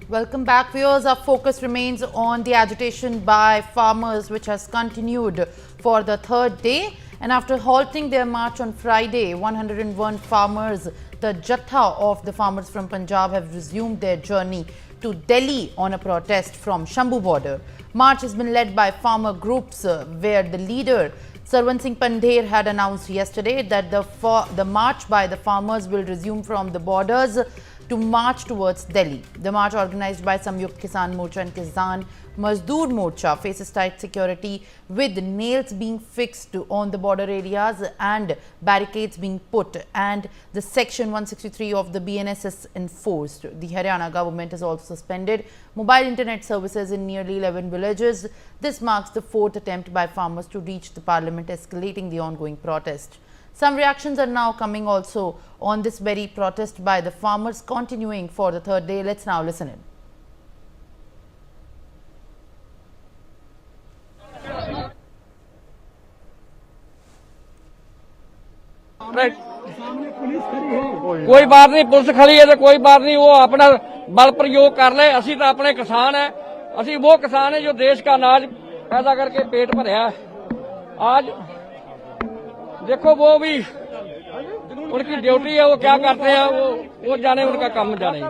Welcome back, viewers. Our focus remains on the agitation by farmers, which has continued for the third day. And after halting their march on Friday, 101 farmers, the Jatha of the farmers from Punjab, have resumed their journey to Delhi on a protest from Shambhu border. March has been led by farmer groups, where the leader Sarwan Singh Pandher had announced yesterday that the march by the farmers will resume from the borders to march towards Delhi. The march, organized by Samyukt Kisan Morcha and Kisan Mazdoor Morcha, faces tight security, with nails being fixed on the border areas and barricades being put, and the section 163 of the BNS is enforced. The Haryana government has also suspended mobile internet services in nearly 11 villages. This marks the fourth attempt by farmers to reach the parliament, escalating the ongoing protest. Some reactions are now coming also on this very protest by the farmers, continuing for the third day. Let's now listen in. कोई बात नहीं, police खड़ी है तो कोई बात नहीं, वो अपना बल प्रयोग कर ले। असी तो अपने किसान है, असी वो किसान है जो देश का अनाज पैदा करके पेट भरया है। आज देखो वो भी उनकी ड्यूटी है, वो क्या करते हैं वो जाने, उनका काम जाने।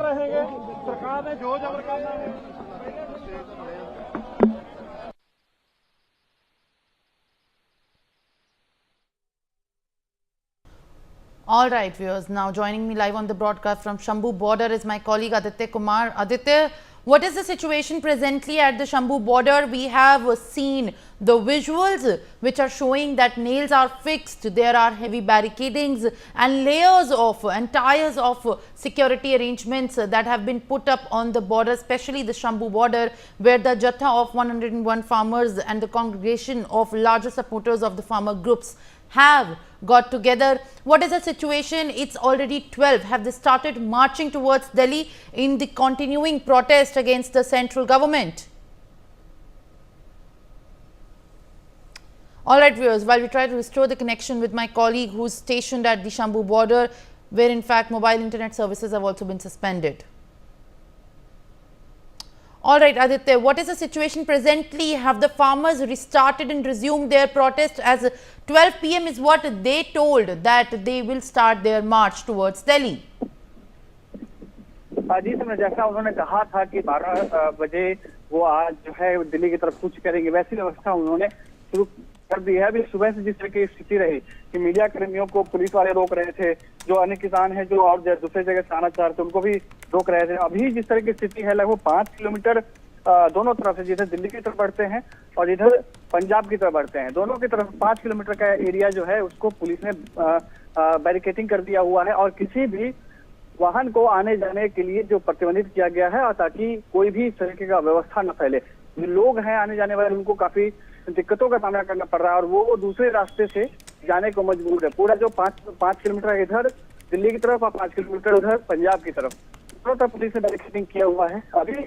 All right, viewers. Now joining me live on the broadcast from Shambhu border is my colleague Aditya Kumar. Aditya, what is the situation presently at the Shambhu border? We have seen the visuals which are showing that nails are fixed, there are heavy barricadings and layers of and tiers of security arrangements that have been put up on the border, especially the Shambhu border, where the Jatha of 101 farmers and the congregation of larger supporters of the farmer groups have got together. What is the situation? It's already 12. Have they started marching towards Delhi in the continuing protest against the central government? All right, viewers, while we try to restore the connection with my colleague who's stationed at the Shambhu border, where in fact mobile internet services have also been suspended. All right, Aditya, what is the situation presently? Have the farmers restarted and resumed their protest? As 12 PM is what they told, that they will start their march towards Delhi. जी समझ, जैसा उन्होंने कहा था कि 12 बजे वो आज जो है दिल्ली की तरफ कूच करेंगे, वैसी व्यवस्था उन्होंने शुरू कर दी है। अभी सुबह से जिस तरह की स्थिति रही कि मीडिया कर्मियों को पुलिस वाले रोक रहे थे, जो अन्य किसान हैं जो और दूसरे जगह से आना चाह रहे थे उनको भी रोक रहे थे। अभी जिस तरह की स्थिति है, लगभग 5 किलोमीटर दोनों तरफ से, जिधर दिल्ली की तरफ बढ़ते हैं और इधर पंजाब की तरफ बढ़ते हैं, दोनों की तरफ 5 किलोमीटर का एरिया जो है उसको पुलिस ने बैरिकेडिंग कर दिया हुआ है और किसी भी वाहन को आने जाने के लिए जो प्रतिबंधित किया गया है, और ताकि कोई भी इस तरीके का व्यवस्था न फैले। जो लोग हैं आने जाने वाले, उनको काफी दिक्कतों का सामना करना पड़ रहा है और वो दूसरे रास्ते से जाने को मजबूर है। पूरा जो 5 किलोमीटर इधर दिल्ली की तरफ और 5 किलोमीटर उधर पंजाब की तरफ, दोनों तरफ पुलिस ने बैरिकेडिंग किया हुआ है। अभी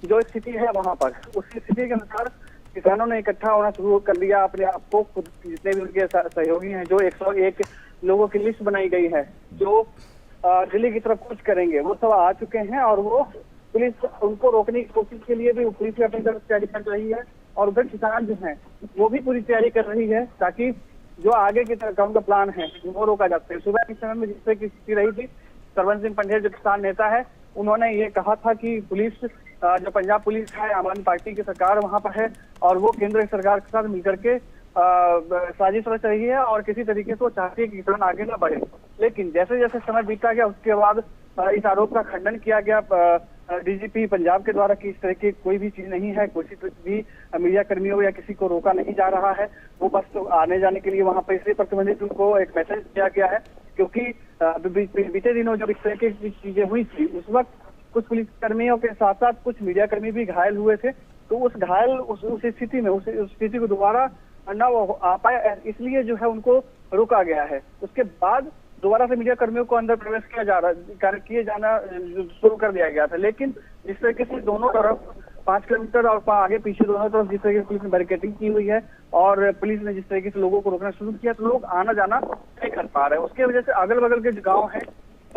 जो स्थिति है वहां पर, उसी स्थिति के अनुसार किसानों ने इकट्ठा होना शुरू कर दिया अपने आप को। खुद जितने भी उनके सहयोगी हैं, जो 101 लोगों की लिस्ट बनाई गई है जो दिल्ली की तरफ कूच करेंगे, वो सब आ चुके हैं और वो पुलिस उनको रोकने की कोशिश के लिए भी पुलिस भी अपनी तरफ तैयारी कर रही है और उधर किसान जो हैं वो भी पूरी तैयारी कर रही है ताकि जो आगे की तरफ उनका प्लान है वो रोका जा सके। सुबह के समय में जिस तरह की स्थिति रही थी, सरवन सिंह पंढेर जो किसान नेता है, उन्होंने ये कहा था कि पुलिस, जो पंजाब पुलिस है, आम आदमी पार्टी की सरकार वहां पर है और वो केंद्र सरकार के साथ मिलकर के साजिश रच रही है और किसी तरीके से वो चाहती है कि किसान आगे ना बढ़े। लेकिन जैसे जैसे समय बीता गया उसके बाद इस आरोप का खंडन किया गया डीजीपी पंजाब के द्वारा कि इस तरह की कोई भी चीज नहीं है, किसी भी मीडिया कर्मियों या किसी को रोका नहीं जा रहा है, वो बस आने जाने के लिए वहां पर इसलिए प्रतिबंधित उनको एक मैसेज दिया गया है। क्योंकि बीते दिनों जब इस तरह की चीजें हुई थी उस वक्त कुछ पुलिस कर्मियों के साथ साथ कुछ मीडिया कर्मी भी घायल हुए थे, तो उस स्थिति में उस स्थिति को दोबारा न आ पाए, इसलिए जो है उनको रोका गया है। उसके बाद दोबारा से मीडिया कर्मियों को अंदर प्रवेश किए जाना शुरू कर दिया गया था। लेकिन जिस तरीके से दोनों तरफ 5 किलोमीटर और आगे पीछे दोनों तरफ जिस तरीके से पुलिस ने बैरिकेडिंग की हुई है और पुलिस ने जिस तरीके से लोगों को रोकना शुरू किया, तो लोग आना जाना नहीं कर पा रहे हैं। उसकी वजह से अगल बगल के जो गाँव है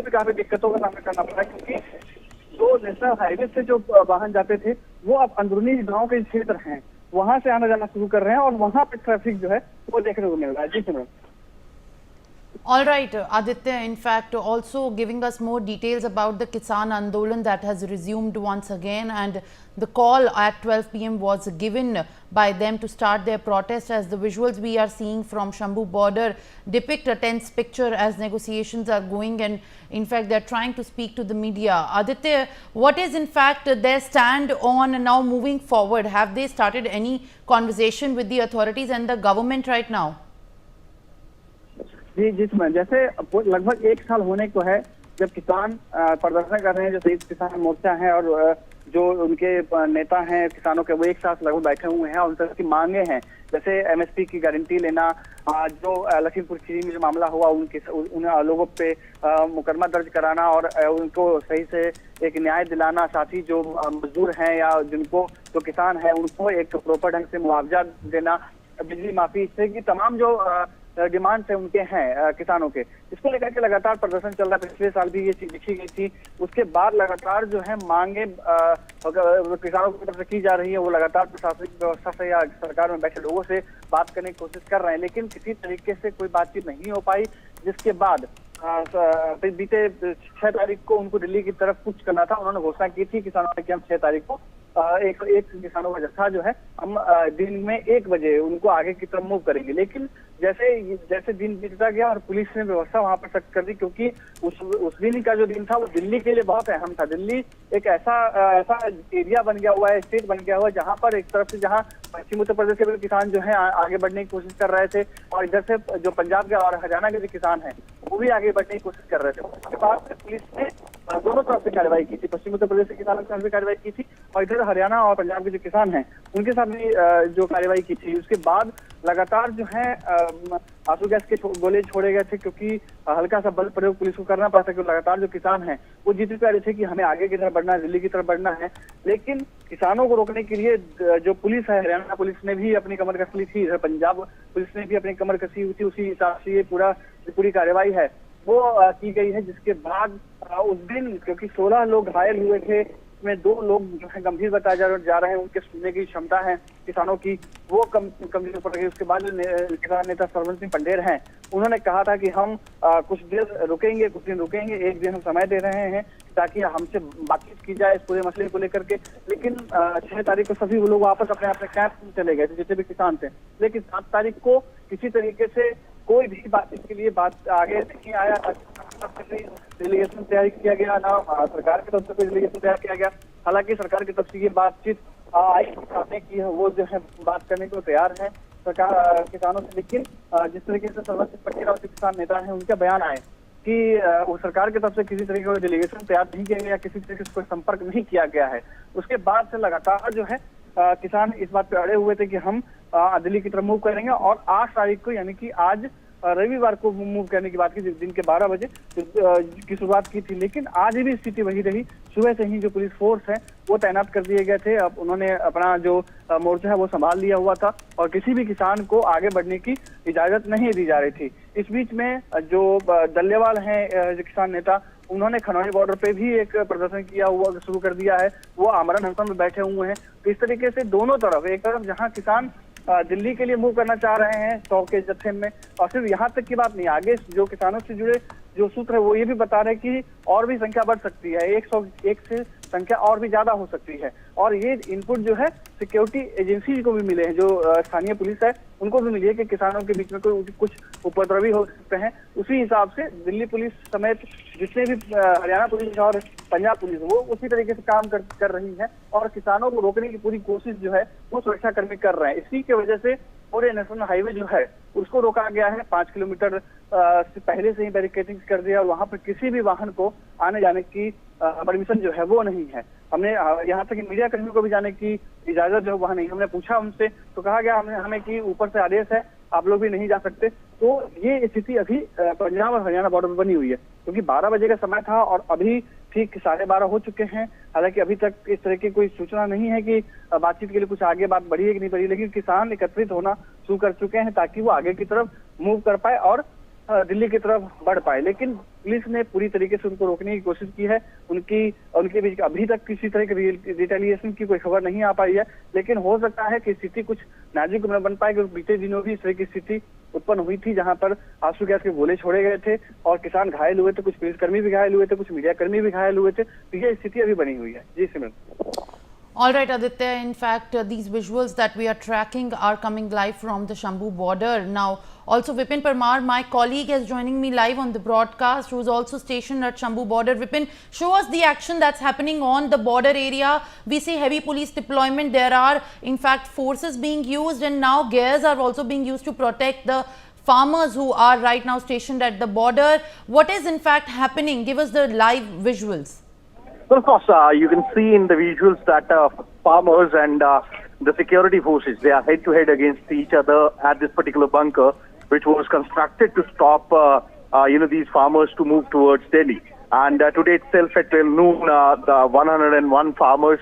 उनको भी काफी दिक्कतों का सामना करना पड़ा, क्योंकि जो नेशनल हाईवे से जो वाहन जाते थे वो अब अंदरूनी गांव के क्षेत्र हैं, वहां से आना जाना शुरू कर रहे हैं और वहां पर ट्रैफिक जो है वो देखने को मिल रहा है। जी सिमरन। All right, Aditya, in fact, also giving us more details about the Kisan Andolan that has resumed once again, and the call at 12 p.m. was given by them to start their protest, as the visuals we are seeing from Shambhu border depict a tense picture as negotiations are going, and in fact they are trying to speak to the media. Aditya, what is in fact their stand on now moving forward? Have they started any conversation with the authorities and the government right now? जी जिसमें जैसे लगभग 1 साल होने को है जब किसान प्रदर्शन कर रहे हैं, जो संयुक्त किसान मोर्चा है और जो उनके नेता हैं किसानों के, वो 1 साल लगभग बैठे हुए हैं और उन तरह की मांगे हैं, जैसे एमएसपी की गारंटी लेना, जो लखीमपुर खीरी में जो मामला हुआ उन लोगों पे मुकदमा दर्ज कराना और उनको सही से एक न्याय दिलाना, साथ ही जो मजदूर हैं या जिनको जो किसान है उनको एक प्रॉपर ढंग से मुआवजा देना, बिजली माफी, इससे की तमाम जो डिमांड है उनके हैं किसानों के, इसको लेकर के लगातार प्रदर्शन चल रहा है। पिछले साल भी ये चीज लिखी गई थी, उसके बाद लगातार जो है मांगे किसानों की तरफ से की जा रही है, वो लगातार प्रशासनिक व्यवस्था से या सरकार में बैठे लोगों से बात करने की कोशिश कर रहे हैं, लेकिन किसी तरीके से कोई बातचीत नहीं हो पाई, जिसके बाद बीते 6 तारीख को उनको दिल्ली की तरफ कूच करना था। उन्होंने घोषणा की थी किसानों ने कि हम 6 तारीख को एक किसानों का जत्था जो है हम दिन में 1 बजे उनको आगे की तरफ मूव करेंगे, लेकिन जैसे दिन बीतता गया और पुलिस ने व्यवस्था वहां पर सख्त कर दी, क्योंकि उस दिन का जो दिन था वो दिल्ली के लिए बहुत अहम था। दिल्ली एक ऐसा एरिया बन गया हुआ है, स्टेट बन गया हुआ है, जहां पर एक तरफ से जहां पश्चिम उत्तर प्रदेश के भी किसान जो है आगे बढ़ने की कोशिश कर रहे थे और इधर से जो पंजाब के और हरियाणा के भी किसान हैं वो भी आगे बढ़ने की कोशिश कर रहे थे। उसके बाद पुलिस ने दोनों तरफ से कार्रवाई की थी, पश्चिम उत्तर प्रदेश के किसानों के साथ भी कार्रवाई की थी और इधर हरियाणा और पंजाब के जो किसान हैं उनके साथ भी जो कार्रवाई की थी। उसके बाद लगातार जो है आंसू गैस के गोले छोड़े गए थे, क्योंकि हल्का सा बल प्रयोग पुलिस को करना पड़ा था, क्योंकि लगातार जो किसान हैं वो जीत पा रहे थे कि हमें आगे की तरफ बढ़ना है, दिल्ली की तरफ बढ़ना है, लेकिन किसानों को रोकने के लिए जो पुलिस है, हरियाणा पुलिस ने भी अपनी कमर कस ली थी, इधर पंजाब पुलिस ने भी अपनी कमर कसी हुई थी, उसी हिसाब से ये पूरी कार्रवाई है वो की गई है। जिसके बाद उस दिन क्योंकि 16 लोग घायल हुए थे, में 2 लोग जो है गंभीर बताए जा रहे हैं, उनके सुनने की क्षमता है किसानों की वो कमजोर पड़ गई। उसके बाद जो किसान नेता सरवन सिंह पंडेर हैं उन्होंने कहा था कि हम कुछ देर रुकेंगे, कुछ दिन रुकेंगे, 1 दिन हम समय दे रहे हैं ताकि हमसे बातचीत की जाए इस पूरे मसले को लेकर के। लेकिन 6 तारीख को सभी वो लोग वापस अपने अपने कैंप में चले गए थे, जितने भी किसान थे। लेकिन 7 तारीख को किसी तरीके से कोई भी बातचीत के लिए बात आगे नहीं आया, डेलीगेशन तैयार किया गया, ना सरकार की तरफ से कोई डेलीगेशन तैयार किया गया। हालांकि सरकार की तरफ से ये बातचीत आई की है, वो जो है बात करने को तैयार है सरकार किसानों से, लेकिन जिस तरीके से सरवन सिंह पंडेर और किसान नेता है उनका बयान आए कि वो सरकार की तरफ से किसी तरीके का डेलीगेशन तैयार नहीं किया गया, किसी तरीके से कोई संपर्क नहीं किया गया है। उसके बाद से लगातार जो है किसान इस बात पे अड़े हुए थे कि हम दिल्ली की तरफ मूव करेंगे और 8 तारीख को यानी कि आज रविवार को मूव करने की बात की, दिन के 12 बजे की शुरुआत की थी। लेकिन आज भी स्थिति वही रही, सुबह से ही जो पुलिस फोर्स है वो तैनात कर दिए गए थे। अब उन्होंने अपना जो मोर्चा है वो संभाल लिया हुआ था और किसी भी किसान को आगे बढ़ने की इजाजत नहीं दी जा रही थी। इस बीच में जो दल्लेवाल हैं जो किसान नेता, उन्होंने खनौनी बॉर्डर पे भी एक प्रदर्शन किया हुआ शुरू कर दिया है, वो आमरण अनशन में बैठे हुए हैं। तो इस तरीके से दोनों तरफ, एक तरफ जहां किसान दिल्ली के लिए मूव करना चाह रहे हैं 100 के जत्थे में, और सिर्फ यहाँ तक की बात नहीं, आगे जो किसानों से जुड़े जो सूत्र है वो ये भी बता रहे हैं कि और भी संख्या बढ़ सकती है, 101 से संख्या और भी ज्यादा हो सकती है। और ये इनपुट जो है सिक्योरिटी एजेंसी को भी मिले हैं, जो स्थानीय पुलिस है उनको भी मिली है कि किसानों के बीच में कोई कुछ उपद्रवी हो सकते हैं। उसी हिसाब से दिल्ली पुलिस समेत जितने भी हरियाणा पुलिस और पंजाब पुलिस वो उसी तरीके से काम कर रही है और किसानों को रोकने की पूरी कोशिश जो है वो सुरक्षा कर्मी कर रहे हैं। इसी की वजह से पूरे नेशनल हाईवे जो है उसको रोका गया है, 5 किलोमीटर से पहले से ही बैरिकेडिंग कर दिया और वहां पर किसी भी वाहन को आने जाने की परमिशन जो है वो नहीं है। हमने यहाँ तक मीडिया कर्मियों को भी जाने की इजाजत जो है वहां नहीं, हमने पूछा उनसे तो कहा गया हमें कि ऊपर से आदेश है, आप लोग भी नहीं जा सकते। तो ये स्थिति अभी पंजाब और हरियाणा बॉर्डर पर बनी हुई है, क्योंकि 12 बजे का समय था और अभी ठीक 12:30 हो चुके हैं। हालांकि अभी तक इस तरह की कोई सूचना नहीं है कि बातचीत के लिए कुछ आगे बात बढ़ी है कि नहीं बढ़ी, लेकिन किसान एकत्रित होना शुरू कर चुके हैं ताकि वो आगे की तरफ मूव कर पाए और दिल्ली की तरफ बढ़ पाए, लेकिन पुलिस ने पूरी तरीके से उनको रोकने की कोशिश की है। उनके बीच अभी तक किसी तरह की रिटेलिएशन की कोई खबर नहीं आ पाई है, लेकिन हो सकता है कि स्थिति कुछ नाजुक न बन पाए, क्योंकि बीते दिनों भी इस तरह की स्थिति उत्पन्न हुई थी, जहां पर आंसू गैस के गोले छोड़े गए थे और किसान घायल हुए थे, कुछ पुलिसकर्मी भी घायल हुए थे, कुछ मीडिया कर्मी भी घायल हुए थे। तो यह स्थिति अभी बनी हुई है। जी सिमरन। All right, Aditya. In fact, these visuals that we are tracking are coming live from the Shambu border. Now, also Vipin Parmar, my colleague, is joining me live on the broadcast, who is also stationed at Shambu border. Vipin, show us the action that's happening on the border area. We see heavy police deployment. There are, in fact, forces being used, and now gears are also being used to protect the farmers who are right now stationed at the border. What is, in fact, happening? Give us the live visuals. Well, of course, you can see in the visuals that farmers and the security forces, they are head-to-head against each other at this particular bunker, which was constructed to stop, these farmers to move towards Delhi. And today itself at 12 noon, the 101 farmers,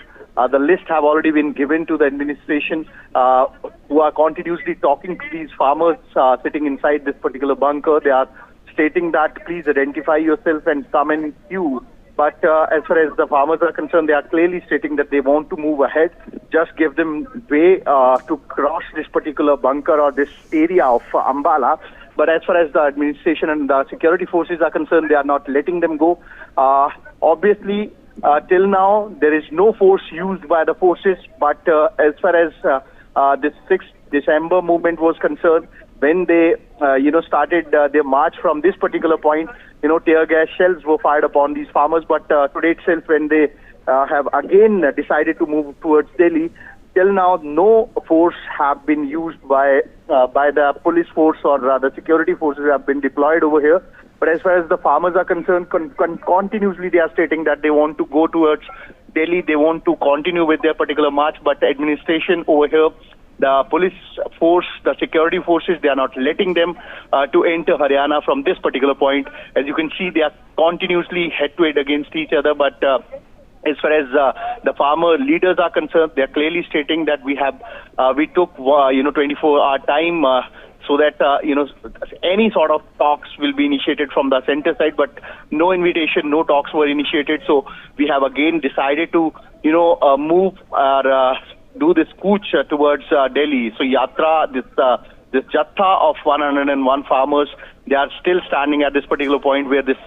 the list have already been given to the administration, who are continuously talking to these farmers sitting inside this particular bunker. They are stating that please identify yourself and come in queue. But as far as the farmers are concerned, they are clearly stating that they want to move ahead. Just give them way to cross this particular bunker or this area of Ambala. But as far as the administration and the security forces are concerned, they are not letting them go. Obviously, till now, there is no force used by the forces. But as far as this 6th December movement was concerned, when they, started their march from this particular point, tear gas shells were fired upon these farmers. But today itself, when they have again decided to move towards Delhi, till now no force have been used by the police force or the security forces have been deployed over here. But as far as the farmers are concerned, continuously they are stating that they want to go towards Delhi. They want to continue with their particular march. But the administration over here, the police force, the security forces, they are not letting them to enter Haryana from this particular point. As you can see, they are continuously head-to-head against each other. But as far as the farmer leaders are concerned, they are clearly stating that we took 24-hour time so that any sort of talks will be initiated from the center side. But no invitation, no talks were initiated. So we have again decided to move our do this cooch towards Delhi. So Yatra, this Jatha of 101 farmers, they are still standing at this particular point where this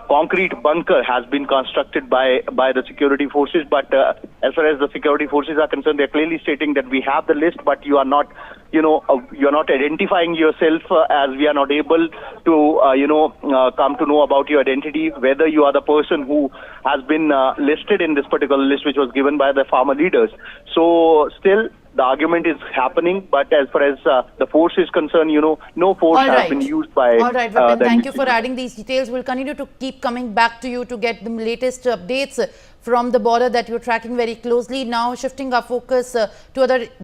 concrete bunker has been constructed by the security forces. But as far as the security forces are concerned, they are clearly stating that we have the list, but you are not, you're not identifying yourself, as we are not able to, come to know about your identity, whether you are the person who has been listed in this particular list, which was given by the farmer leaders. So still, the argument is happening, but as far as the force is concerned, no force has been used by. All right, Vipin, thank you for adding these details. We'll continue to keep coming back to you to get the latest updates from the border that you're tracking very closely. Now, shifting our focus to other